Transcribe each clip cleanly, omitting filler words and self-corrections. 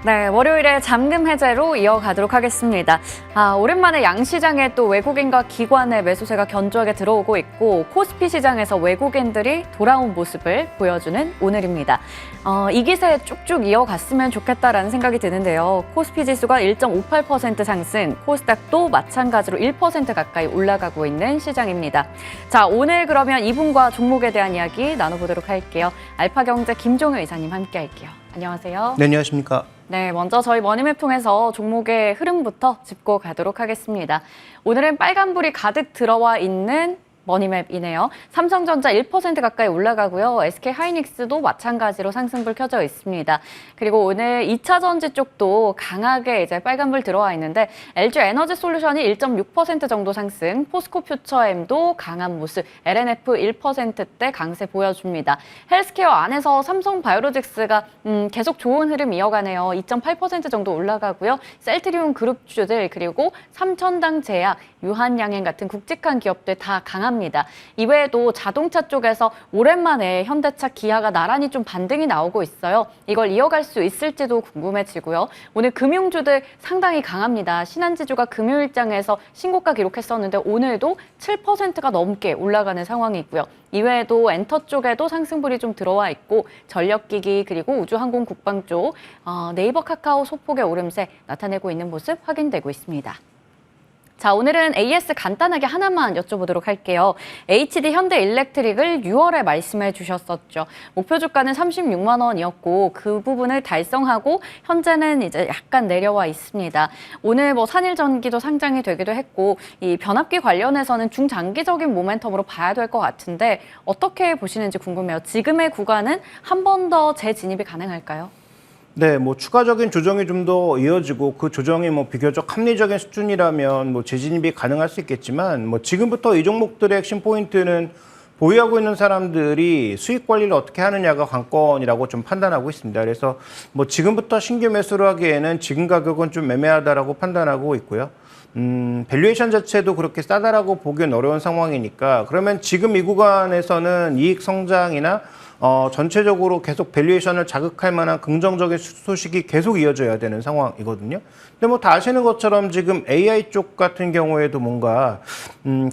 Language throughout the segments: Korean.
네, 월요일에 잠금 해제로 이어가도록 하겠습니다. 오랜만에 양시장에 또 외국인과 기관의 매수세가 견조하게 들어오고 있고 코스피 시장에서 외국인들이 돌아온 모습을 보여주는 오늘입니다. 이 기세 쭉쭉 이어갔으면 좋겠다라는 생각이 드는데요. 코스피 지수가 1.58% 상승, 코스닥도 마찬가지로 1% 가까이 올라가고 있는 시장입니다. 자, 오늘 그러면 이분과 종목에 대한 이야기 나눠보도록 할게요. 알파경제 김종효 이사님 함께 할게요. 안녕하세요. 네, 안녕하십니까. 네, 먼저 저희 머니맵 통해서 종목의 흐름부터 짚고 가도록 하겠습니다. 오늘은 빨간불이 가득 들어와 있는 머니맵이네요. 삼성전자 1% 가까이 올라가고요. SK하이닉스도 마찬가지로 상승불 켜져 있습니다. 그리고 오늘 2차 전지 쪽도 강하게 이제 빨간불 들어와 있는데 LG에너지솔루션이 1.6% 정도 상승, 포스코퓨처엠도 강한 모습, LNF 1%대 강세 보여줍니다. 헬스케어 안에서 삼성바이오로직스가 계속 좋은 흐름 이어가네요. 2.8% 정도 올라가고요. 셀트리온 그룹주들 그리고 삼천당 제약, 유한양행 같은 굵직한 기업들 다 강합니다. 이외에도 자동차 쪽에서 오랜만에 현대차, 기아가 나란히 좀 반등이 나오고 있어요. 이걸 이어갈 수 있을지도 궁금해지고요. 오늘 금융주들 상당히 강합니다. 신한지주가 금요일장에서 신고가 기록했었는데 오늘도 7%가 넘게 올라가는 상황이고요. 이외에도 엔터 쪽에도 상승불이 좀 들어와 있고 전력기기 그리고 우주항공 국방 쪽 네이버 카카오 소폭의 오름세 나타내고 있는 모습 확인되고 있습니다. 자, 오늘은 AS 간단하게 하나만 여쭤보도록 할게요. HD 현대일렉트릭을 6월에 말씀해 주셨었죠. 목표 주가는 36만 원이었고 그 부분을 달성하고 현재는 이제 약간 내려와 있습니다. 오늘 산일전기도 상장이 되기도 했고 이 변압기 관련해서는 중장기적인 모멘텀으로 봐야 될 것 같은데 어떻게 보시는지 궁금해요. 지금의 구간은 한 번 더 재진입이 가능할까요? 네, 추가적인 조정이 좀 더 이어지고 그 조정이 비교적 합리적인 수준이라면 재진입이 가능할 수 있겠지만 지금부터 이 종목들의 핵심 포인트는 보유하고 있는 사람들이 수익 관리를 어떻게 하느냐가 관건이라고 좀 판단하고 있습니다. 그래서 지금부터 신규 매수를 하기에는 지금 가격은 좀 애매하다라고 판단하고 있고요. 밸류에이션 자체도 그렇게 싸다라고 보기엔 어려운 상황이니까 그러면 지금 이 구간에서는 이익 성장이나 전체적으로 계속 밸류에이션을 자극할 만한 긍정적인 소식이 계속 이어져야 되는 상황이거든요. 근데 다 아시는 것처럼 지금 AI 쪽 같은 경우에도 뭔가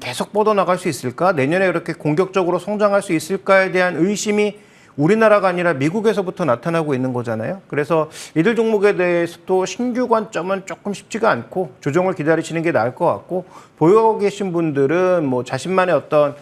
계속 뻗어나갈 수 있을까? 내년에 이렇게 공격적으로 성장할 수 있을까에 대한 의심이 우리나라가 아니라 미국에서부터 나타나고 있는 거잖아요. 그래서 이들 종목에 대해서도 신규 관점은 조금 쉽지가 않고 조정을 기다리시는 게 나을 것 같고 보유하고 계신 분들은 자신만의 어떤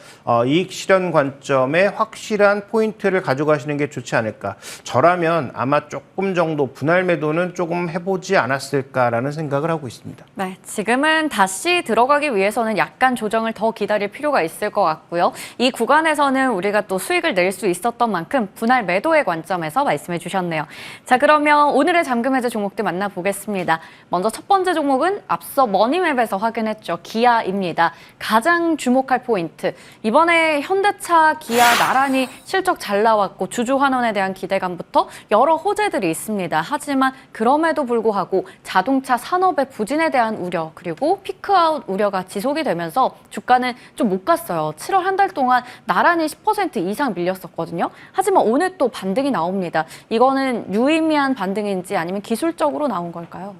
이익 실현 관점에 확실한 포인트를 가져가시는 게 좋지 않을까. 저라면 아마 조금 정도 분할 매도는 조금 해보지 않았을까라는 생각을 하고 있습니다. 네, 지금은 다시 들어가기 위해서는 약간 조정을 더 기다릴 필요가 있을 것 같고요. 이 구간에서는 우리가 또 수익을 낼 수 있었던 만큼 분할 매도의 관점에서 말씀해 주셨네요. 자, 그러면 오늘의 잠금 해제 종목들 만나보겠습니다. 먼저 첫 번째 종목은 앞서 머니맵에서 확인했죠. 기아입니다. 가장 주목할 포인트. 이번에 현대차, 기아 나란히 실적 잘 나왔고 주주 환원에 대한 기대감부터 여러 호재들이 있습니다. 하지만 그럼에도 불구하고 자동차 산업의 부진에 대한 우려 그리고 피크아웃 우려가 지속이 되면서 주가는 좀 못 갔어요. 7월 한 달 동안 나란히 10% 이상 밀렸었거든요. 하지만 오늘 또 반등이 나옵니다. 이거는 유의미한 반등인지 아니면 기술적으로 나온 걸까요?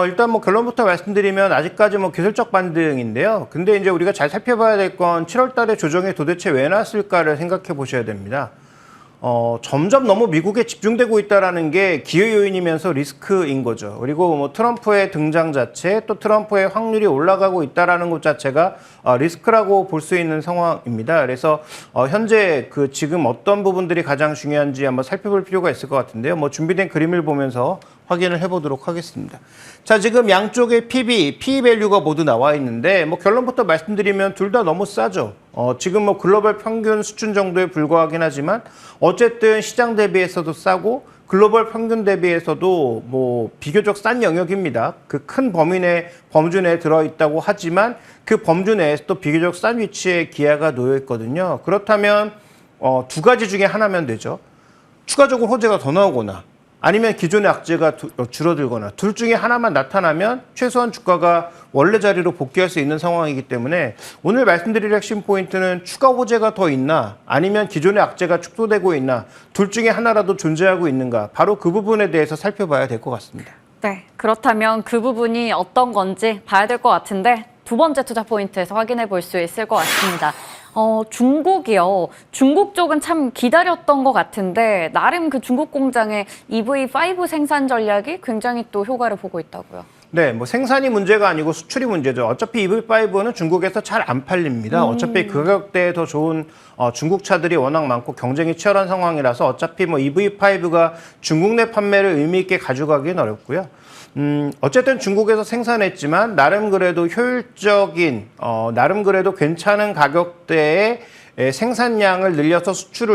일단 결론부터 말씀드리면 아직까지 기술적 반등인데요. 근데 이제 우리가 잘 살펴봐야 될 건 7월 달에 조정이 도대체 왜 났을까를 생각해 보셔야 됩니다. 점점 너무 미국에 집중되고 있다는 게 기회 요인이면서 리스크인 거죠. 그리고 트럼프의 등장 자체, 또 트럼프의 확률이 올라가고 있다는 것 자체가 리스크라고 볼 수 있는 상황입니다. 그래서 현재 지금 어떤 부분들이 가장 중요한지 한번 살펴볼 필요가 있을 것 같은데요. 준비된 그림을 보면서 확인을 해보도록 하겠습니다. 자, 지금 양쪽의 PE 밸류가 모두 나와 있는데 결론부터 말씀드리면 둘 다 너무 싸죠. 지금 글로벌 평균 수준 정도에 불과하긴 하지만 어쨌든 시장 대비해서도 싸고 글로벌 평균 대비해서도 비교적 싼 영역입니다. 그 큰 범주 내에 들어있다고 하지만 그 범주 내에서 또 비교적 싼 위치에 기아가 놓여 있거든요. 그렇다면 두 가지 중에 하나면 되죠. 추가적으로 호재가 더 나오거나 아니면 기존의 악재가 줄어들거나 둘 중에 하나만 나타나면 최소한 주가가 원래 자리로 복귀할 수 있는 상황이기 때문에 오늘 말씀드릴 핵심 포인트는 추가 호재가 더 있나 아니면 기존의 악재가 축소되고 있나 둘 중에 하나라도 존재하고 있는가 바로 그 부분에 대해서 살펴봐야 될 것 같습니다. 네, 그렇다면 그 부분이 어떤 건지 봐야 될 것 같은데 두 번째 투자 포인트에서 확인해 볼 수 있을 것 같습니다. 중국이요. 중국 쪽은 참 기다렸던 것 같은데 나름 그 중국 공장의 EV5 생산 전략이 굉장히 또 효과를 보고 있다고요. 네, 뭐 생산이 문제가 아니고 수출이 문제죠. 어차피 EV5는 중국에서 잘 안 팔립니다. 어차피 그 가격대에 더 좋은 중국 차들이 워낙 많고 경쟁이 치열한 상황이라서 어차피 뭐 EV5가 중국 내 판매를 의미 있게 가져가기는 어렵고요. 어쨌든 중국에서 생산했지만 나름 그래도 효율적인, 나름 그래도 괜찮은 가격대의 생산량을 늘려서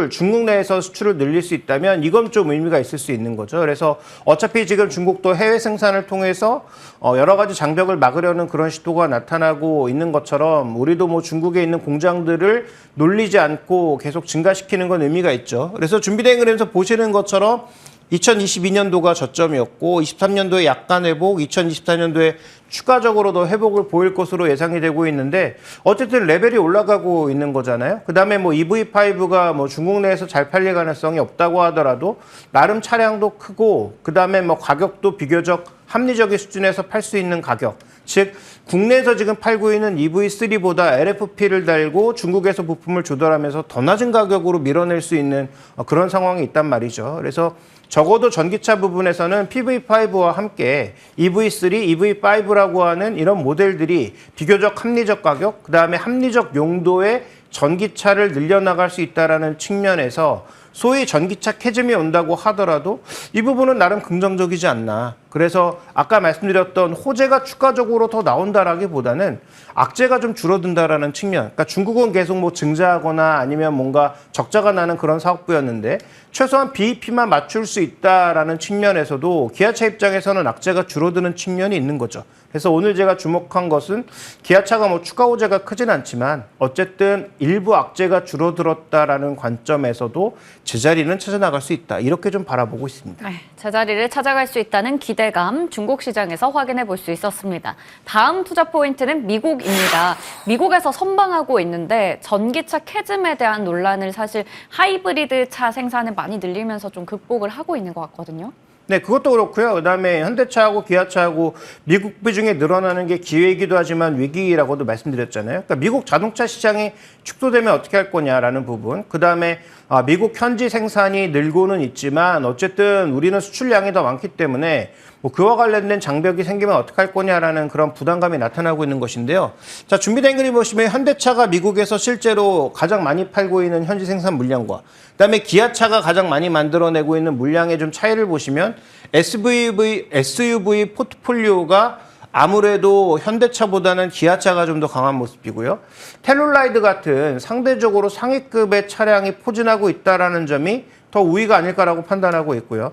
중국 내에서 수출을 늘릴 수 있다면 이건 좀 의미가 있을 수 있는 거죠. 그래서 어차피 지금 중국도 해외 생산을 통해서 여러 가지 장벽을 막으려는 그런 시도가 나타나고 있는 것처럼 우리도 뭐 중국에 있는 공장들을 놀리지 않고 계속 증가시키는 건 의미가 있죠. 그래서 준비된 그림에서 보시는 것처럼 2022년도가 저점이었고 23년도에 약간 회복, 2024년도에 추가적으로 더 회복을 보일 것으로 예상이 되고 있는데 어쨌든 레벨이 올라가고 있는 거잖아요. 그다음에 뭐 EV5가 뭐 중국 내에서 잘 팔릴 가능성이 없다고 하더라도 나름 차량도 크고 그다음에 뭐 가격도 비교적 합리적인 수준에서 팔 수 있는 가격. 즉 국내에서 지금 팔고 있는 EV3보다 LFP를 달고 중국에서 부품을 조달하면서 더 낮은 가격으로 밀어낼 수 있는 그런 상황이 있단 말이죠. 그래서 적어도 전기차 부분에서는 PV5와 함께 EV3, EV5라고 하는 이런 모델들이 비교적 합리적 가격, 그다음에 합리적 용도의 전기차를 늘려나갈 수 있다는 측면에서 소위 전기차 캐즘이 온다고 하더라도 이 부분은 나름 긍정적이지 않나. 그래서 아까 말씀드렸던 호재가 추가적으로 더 나온다라기보다는 악재가 좀 줄어든다라는 측면. 그러니까 중국은 계속 뭐 증자하거나 아니면 뭔가 적자가 나는 그런 사업부였는데 최소한 BEP만 맞출 수 있다라는 측면에서도 기아차 입장에서는 악재가 줄어드는 측면이 있는 거죠. 그래서 오늘 제가 주목한 것은 기아차가 뭐 추가 호재가 크진 않지만 어쨌든 일부 악재가 줄어들었다라는 관점에서도 제자리는 찾아나갈 수 있다. 이렇게 좀 바라보고 있습니다. 네, 제자리를 찾아갈 수 있다는 기대감 중국 시장에서 확인해 볼 수 있었습니다. 다음 투자 포인트는 미국입니다. 미국에서 선방하고 있는데 전기차 캐즘에 대한 논란을 사실 하이브리드 차 생산을 많이 늘리면서 좀 극복을 하고 있는 것 같거든요. 네, 그것도 그렇고요. 그다음에 현대차하고 기아차하고 미국 비중이 늘어나는 게 기회이기도 하지만 위기라고도 말씀드렸잖아요. 그러니까 미국 자동차 시장이 축소되면 어떻게 할 거냐라는 부분. 그다음에 미국 현지 생산이 늘고는 있지만 어쨌든 우리는 수출량이 더 많기 때문에 뭐 그와 관련된 장벽이 생기면 어떻게 할 거냐라는 그런 부담감이 나타나고 있는 것인데요. 자, 준비된 그림 보시면 현대차가 미국에서 실제로 가장 많이 팔고 있는 현지 생산 물량과 그다음에 기아차가 가장 많이 만들어내고 있는 물량의 좀 차이를 보시면 SUV 포트폴리오가 아무래도 현대차보다는 기아차가 좀 더 강한 모습이고요. 텔룰라이드 같은 상대적으로 상위급의 차량이 포진하고 있다는 점이 더 우위가 아닐까라고 판단하고 있고요.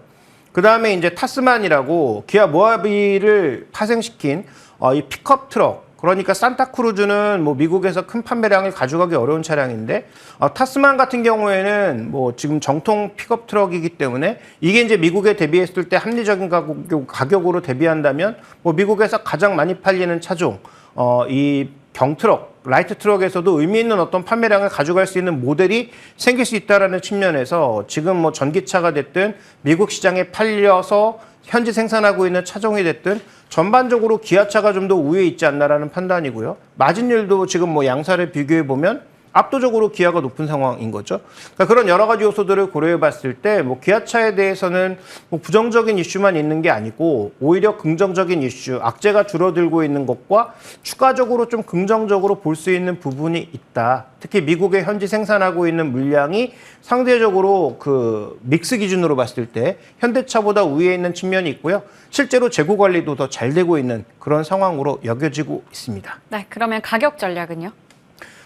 그 다음에 이제 타스만이라고 기아 모하비를 파생시킨 이 픽업 트럭, 그러니까 산타크루즈는 뭐 미국에서 큰 판매량을 가져가기 어려운 차량인데 타스만 같은 경우에는 뭐 지금 정통 픽업 트럭이기 때문에 이게 이제 미국에 대비했을 때 합리적인 가격으로 대비한다면 뭐 미국에서 가장 많이 팔리는 차종 이 경트럭, 라이트 트럭에서도 의미 있는 어떤 판매량을 가져갈 수 있는 모델이 생길 수 있다는 측면에서 지금 뭐 전기차가 됐든 미국 시장에 팔려서 현지 생산하고 있는 차종이 됐든 전반적으로 기아차가 좀 더 우위에 있지 않나라는 판단이고요. 마진율도 지금 뭐 양사를 비교해 보면 압도적으로 기아가 높은 상황인 거죠. 그러니까 그런 여러 가지 요소들을 고려해 봤을 때 뭐 기아차에 대해서는 뭐 부정적인 이슈만 있는 게 아니고 오히려 긍정적인 이슈, 악재가 줄어들고 있는 것과 추가적으로 좀 긍정적으로 볼 수 있는 부분이 있다. 특히 미국에 현지 생산하고 있는 물량이 상대적으로 그 믹스 기준으로 봤을 때 현대차보다 우위에 있는 측면이 있고요. 실제로 재고 관리도 더 잘 되고 있는 그런 상황으로 여겨지고 있습니다. 네, 그러면 가격 전략은요?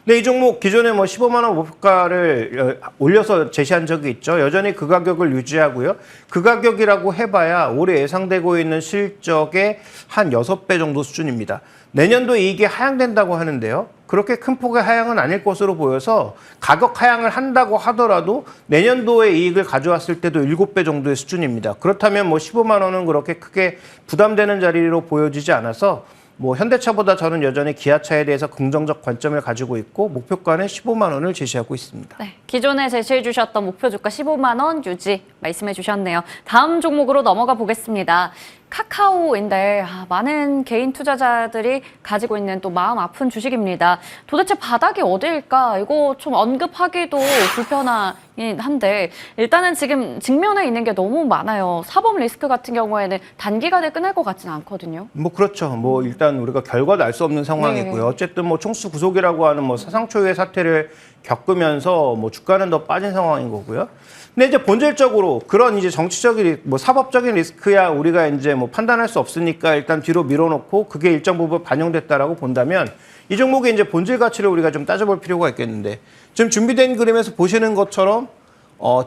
근데 이 종목 기존에 뭐 15만 원 목표가를 올려서 제시한 적이 있죠. 여전히 그 가격을 유지하고요. 그 가격이라고 해봐야 올해 예상되고 있는 실적의 한 6배 정도 수준입니다. 내년도 이익이 하향된다고 하는데요. 그렇게 큰 폭의 하향은 아닐 것으로 보여서 가격 하향을 한다고 하더라도 내년도에 이익을 가져왔을 때도 7배 정도의 수준입니다. 그렇다면 뭐 15만 원은 그렇게 크게 부담되는 자리로 보여지지 않아서 뭐 현대차보다 저는 여전히 기아차에 대해서 긍정적 관점을 가지고 있고 목표가는 15만 원을 제시하고 있습니다. 네, 기존에 제시해 주셨던 목표 주가 15만 원 유지 말씀해 주셨네요. 다음 종목으로 넘어가 보겠습니다. 카카오인데 많은 개인 투자자들이 가지고 있는 또 마음 아픈 주식입니다. 도대체 바닥이 어디일까? 이거 좀 언급하기도 불편하긴 한데 일단은 지금 직면에 있는 게 너무 많아요. 사법 리스크 같은 경우에는 단기간에 끝날 것 같지는 않거든요. 뭐 그렇죠. 뭐 일단 우리가 결과도 알 수 없는 상황이고요. 네. 어쨌든 뭐 총수 구속이라고 하는 뭐 사상 초유의 사태를 겪으면서 뭐 주가는 더 빠진 상황인 거고요. 근데 이제 본질적으로 그런 이제 정치적인 뭐 사법적인 리스크야 우리가 이제 뭐 판단할 수 없으니까 일단 뒤로 밀어놓고 그게 일정 부분 반영됐다라고 본다면 이 종목의 이제 본질 가치를 우리가 좀 따져볼 필요가 있겠는데 지금 준비된 그림에서 보시는 것처럼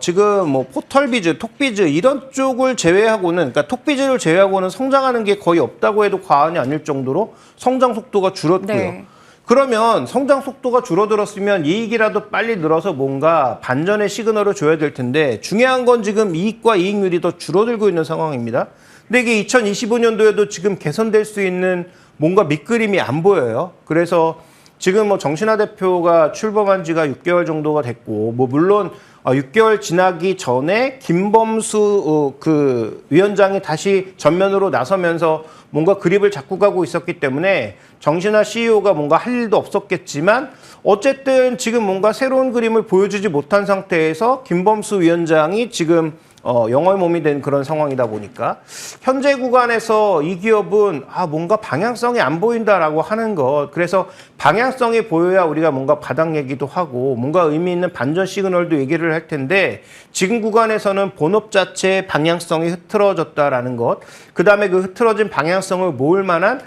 지금 뭐 포털비즈, 톡비즈 이런 쪽을 제외하고는 그러니까 톡비즈를 제외하고는 성장하는 게 거의 없다고 해도 과언이 아닐 정도로 성장 속도가 줄었고요. 네. 그러면 성장 속도가 줄어들었으면 이익이라도 빨리 늘어서 뭔가 반전의 시그널을 줘야 될 텐데 중요한 건 지금 이익과 이익률이 더 줄어들고 있는 상황입니다. 근데 이게 2025년도에도 지금 개선될 수 있는 뭔가 밑그림이 안 보여요. 그래서 지금 뭐 정신화 대표가 출범한 지가 6개월 정도가 됐고 뭐 물론 6개월 지나기 전에 김범수 그 위원장이 다시 전면으로 나서면서 뭔가 그립을 잡고 가고 있었기 때문에 정신화 CEO가 뭔가 할 일도 없었겠지만 어쨌든 지금 뭔가 새로운 그림을 보여주지 못한 상태에서 김범수 위원장이 지금 영어의 몸이 된 그런 상황이다 보니까 현재 구간에서 이 기업은 뭔가 방향성이 안 보인다라고 하는 것. 그래서 방향성이 보여야 우리가 뭔가 바닥 얘기도 하고 뭔가 의미 있는 반전 시그널도 얘기를 할 텐데 지금 구간에서는 본업 자체의 방향성이 흐트러졌다라는 것. 그다음에 그 흐트러진 방향성을 모을 만한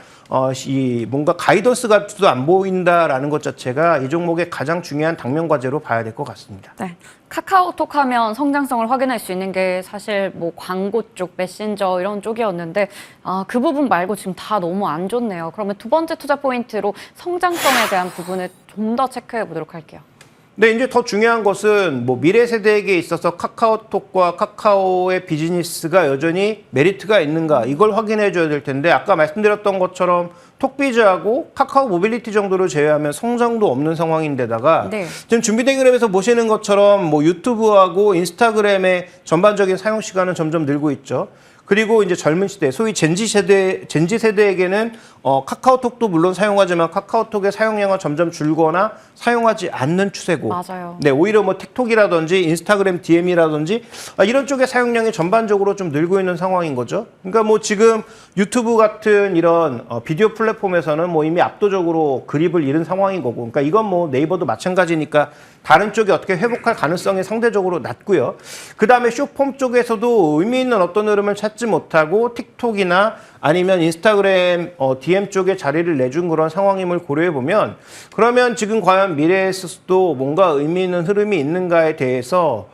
이 뭔가 가이던스 같지도 안 보인다라는 것 자체가 이 종목의 가장 중요한 당면 과제로 봐야 될 것 같습니다. 네. 카카오톡 하면 성장성을 확인할 수 있는 게 사실 뭐 광고 쪽, 메신저 이런 쪽이었는데 그 부분 말고 지금 다 너무 안 좋네요. 그러면 두 번째 투자 포인트로 성장성에 대한 부분을 좀 더 체크해 보도록 할게요. 네, 이제 더 중요한 것은 뭐 미래 세대에게 있어서 카카오톡과 카카오의 비즈니스가 여전히 메리트가 있는가 이걸 확인해 줘야 될 텐데 아까 말씀드렸던 것처럼 톡비즈하고 카카오 모빌리티 정도를 제외하면 성장도 없는 상황인데다가 네. 지금 준비된 그램에서 보시는 것처럼 뭐 유튜브하고 인스타그램의 전반적인 사용 시간은 점점 늘고 있죠. 그리고 이제 젊은 시대, 소위 젠지 세대에게는 카카오톡도 물론 사용하지만 카카오톡의 사용량은 점점 줄거나 사용하지 않는 추세고. 맞아요. 네, 오히려 뭐 틱톡이라든지 인스타그램 DM이라든지 이런 쪽의 사용량이 전반적으로 좀 늘고 있는 상황인 거죠. 그러니까 뭐 지금 유튜브 같은 이런 비디오 플랫폼에서는 뭐 이미 압도적으로 그립을 잃은 상황인 거고. 그러니까 이건 뭐 네이버도 마찬가지니까 다른 쪽이 어떻게 회복할 가능성이 상대적으로 낮고요. 그 다음에 쇼폼 쪽에서도 의미 있는 어떤 흐름을 찾지 못하고 틱톡이나 아니면 인스타그램 DM 쪽에 자리를 내준 그런 상황임을 고려해 보면 그러면 지금 과연 미래에서도 뭔가 의미 있는 흐름이 있는가에 대해서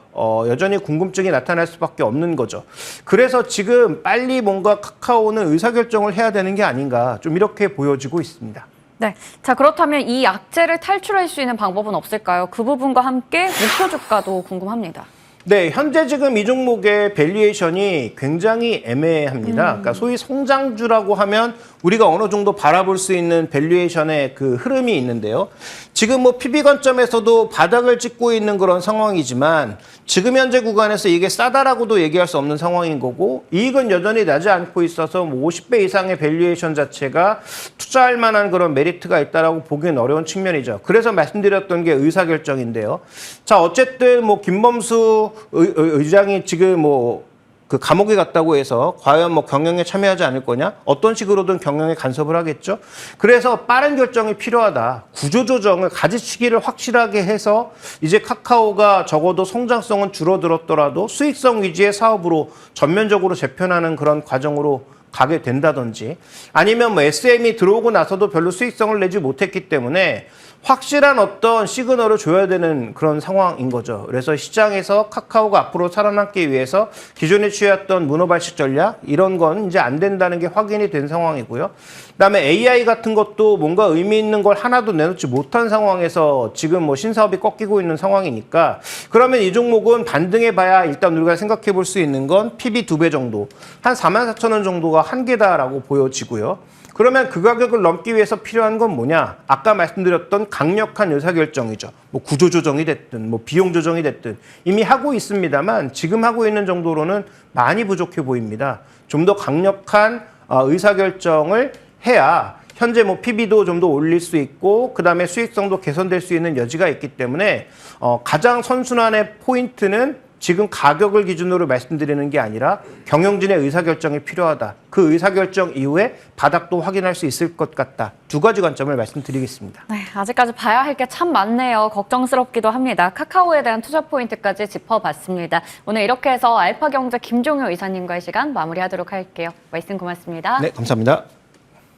여전히 궁금증이 나타날 수밖에 없는 거죠. 그래서 지금 빨리 뭔가 카카오는 의사결정을 해야 되는 게 아닌가 좀 이렇게 보여지고 있습니다. 네. 자, 그렇다면 이 악재를 탈출할 수 있는 방법은 없을까요? 그 부분과 함께 목표 주가도 궁금합니다. 네, 현재 지금 이 종목의 밸류에이션이 굉장히 애매합니다. 그러니까 소위 성장주라고 하면 우리가 어느 정도 바라볼 수 있는 밸류에이션의 그 흐름이 있는데요. 지금 뭐 PB 관점에서도 바닥을 찍고 있는 그런 상황이지만 지금 현재 구간에서 이게 싸다라고도 얘기할 수 없는 상황인 거고 이익은 여전히 나지 않고 있어서 뭐 50배 이상의 밸류에이션 자체가 투자할 만한 그런 메리트가 있다라고 보기는 어려운 측면이죠. 그래서 말씀드렸던 게 의사결정인데요. 자, 어쨌든 뭐 김범수 의장이 지금 뭐 그 감옥에 갔다고 해서 과연 뭐 경영에 참여하지 않을 거냐? 어떤 식으로든 경영에 간섭을 하겠죠. 그래서 빠른 결정이 필요하다. 구조조정을 가지치기를 확실하게 해서 이제 카카오가 적어도 성장성은 줄어들었더라도 수익성 위주의 사업으로 전면적으로 재편하는 그런 과정으로 가게 된다든지 아니면 뭐 SM이 들어오고 나서도 별로 수익성을 내지 못했기 때문에 확실한 어떤 시그널을 줘야 되는 그런 상황인 거죠. 그래서 시장에서 카카오가 앞으로 살아남기 위해서 기존에 취했던 문어발식 전략 이런 건 이제 안 된다는 게 확인이 된 상황이고요. 그다음에 AI 같은 것도 뭔가 의미 있는 걸 하나도 내놓지 못한 상황에서 지금 뭐 신사업이 꺾이고 있는 상황이니까 그러면 이 종목은 반등해 봐야 일단 우리가 생각해 볼 수 있는 건 PB 2배 정도, 한 44,000원 정도가 한계다라고 보여지고요. 그러면 그 가격을 넘기 위해서 필요한 건 뭐냐? 아까 말씀드렸던 강력한 의사결정이죠. 뭐 구조조정이 됐든 뭐 비용조정이 됐든 이미 하고 있습니다만 지금 하고 있는 정도로는 많이 부족해 보입니다. 좀 더 강력한 의사결정을 해야 현재 뭐 PB도 좀 더 올릴 수 있고 그다음에 수익성도 개선될 수 있는 여지가 있기 때문에 가장 선순환의 포인트는 지금 가격을 기준으로 말씀드리는 게 아니라 경영진의 의사결정이 필요하다. 그 의사결정 이후에 바닥도 확인할 수 있을 것 같다. 두 가지 관점을 말씀드리겠습니다. 네, 아직까지 봐야 할 게 참 많네요. 걱정스럽기도 합니다. 카카오에 대한 투자 포인트까지 짚어봤습니다. 오늘 이렇게 해서 알파경제 김종효 이사님과의 시간 마무리하도록 할게요. 말씀 고맙습니다. 네, 감사합니다.